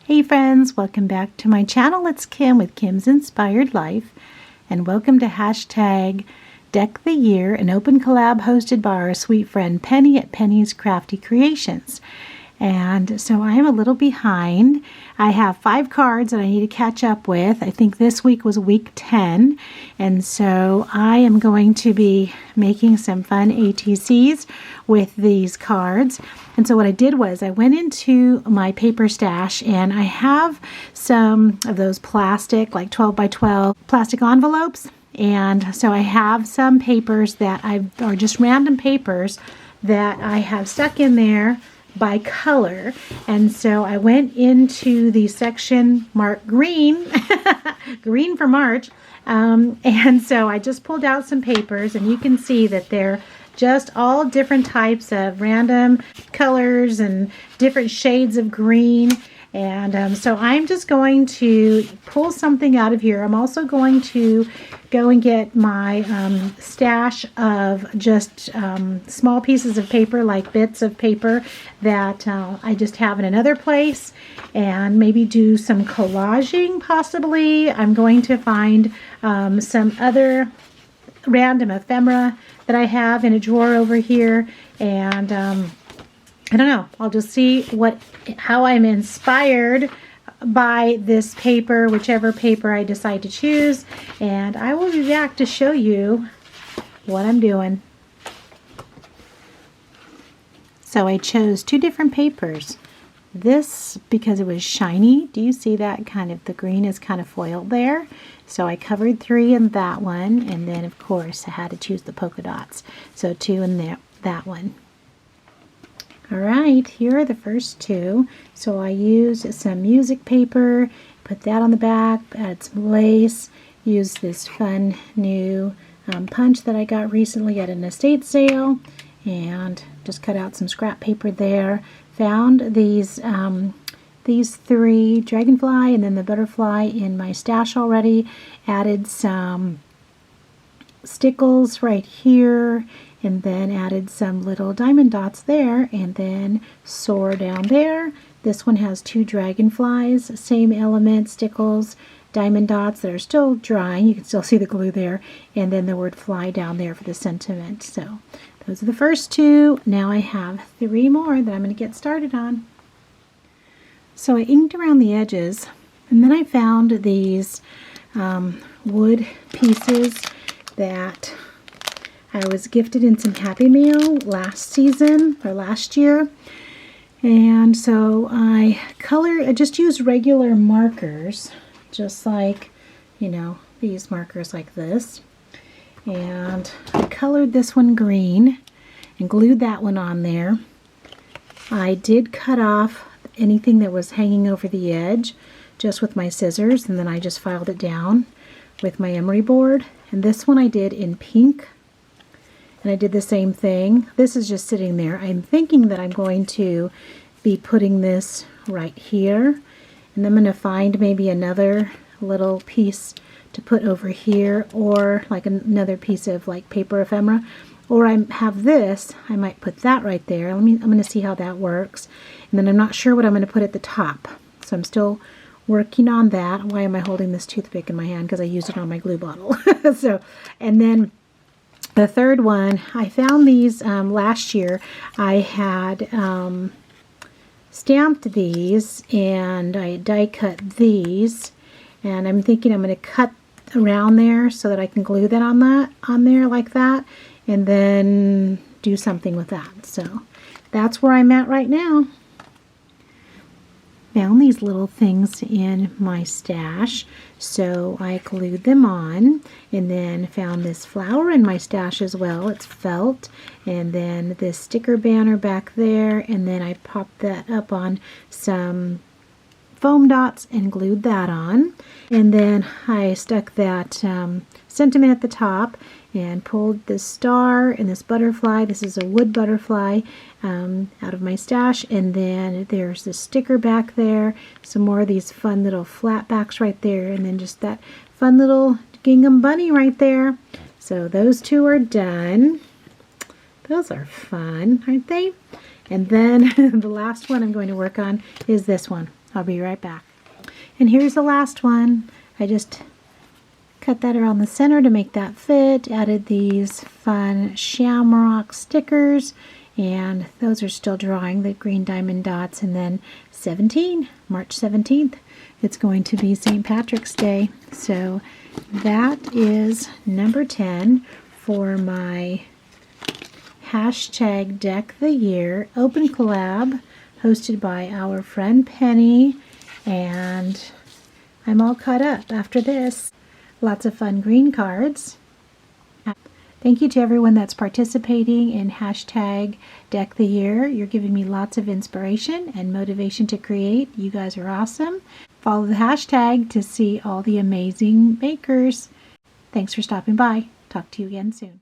Hey friends, welcome back to my channel. It's Kim with Kim's Inspired Life, and welcome to hashtag Deck the Year, an open collab hosted by our sweet friend Penny at Penny's Crafty Creations. And so I am a little behind. I have 5 cards that I need to catch up with. I think this week was week 10, and so I am going to be making some fun ATCs with these cards. And so what I did was I went into my paper stash, and I have some of those plastic, like 12 by 12 plastic envelopes. And so I have some papers that are just random papers that I have stuck in there by color. And so I went into the section marked green, green for March. And so I just pulled out some papers, and you can see that they're just all different types of random colors and different shades of green. And so I'm just going to pull something out of here. I'm also going to go and get my stash of just small pieces of paper, like bits of paper that I just have in another place, and maybe do some collaging possibly. I'm going to find some other random ephemera that I have in a drawer over here, and I don't know, I'll just see how I'm inspired by this paper, whichever paper I decide to choose, and I will be back to show you what I'm doing. So I chose 2 different papers. This, because it was shiny, do you see that kind of, the green is kind of foiled there? So I covered 3 in that one, and then of course I had to choose the polka dots. So 2 in that one. Alright, here are the first 2. So I used some music paper, put that on the back, added some lace, used this fun new punch that I got recently at an estate sale, and just cut out some scrap paper there. Found these 3 dragonfly and then the butterfly in my stash already. Added some stickles right here, and then added some little diamond dots there, and then soar down there. This one has 2 dragonflies, same element, stickles, diamond dots that are still drying. You can still see the glue there, and then the word fly down there for the sentiment. So those are the first 2. Now I have 3 more that I'm going to get started on. So I inked around the edges, and then I found these wood pieces that I was gifted in some Happy Mail last season or last year. And so I just used regular markers, just like, you know, these markers like this. And I colored this one green and glued that one on there. I did cut off anything that was hanging over the edge just with my scissors, and then I just filed it down with my emery board. And this one I did in pink, and I did the same thing. This is just sitting there. I'm thinking that I'm going to be putting this right here, and I'm going to find maybe another little piece to put over here, or like another piece of like paper ephemera, or I have this, I might put that right there. I'm going to see how that works. And then I'm not sure what I'm going to put at the top, so I'm still working on that. Why am I holding this toothpick in my hand? Because I used it on my glue bottle. So, and then the third one, I found these last year. I had stamped these, and I die cut these, and I'm thinking I'm going to cut around there so that I can glue that on there like that, and then do something with that. So that's where I'm at right now. Found these little things in my stash, so I glued them on, and then found this flower in my stash as well. It's felt, and then this sticker banner back there, and then I popped that up on some foam dots and glued that on, and then I stuck that sentiment at the top and pulled this star and this butterfly. This is a wood butterfly out of my stash, and then there's the sticker back there, some more of these fun little flat backs right there, and then just that fun little gingham bunny right there. So those 2 are done. Those are fun, aren't they? And then the last one I'm going to work on is this one. I'll be right back. And here's the last one. I just cut that around the center to make that fit. Added these fun shamrock stickers, and those are still drawing the green diamond dots. And then March 17th, it's going to be St. Patrick's Day. So that is number 10 for my hashtag Deck the Year open collab hosted by our friend Penny, and I'm all caught up after this. Lots of fun green cards. Thank you to everyone that's participating in hashtag Deck the Year. You're giving me lots of inspiration and motivation to create. You guys are awesome. Follow the hashtag to see all the amazing makers. Thanks for stopping by. Talk to you again soon.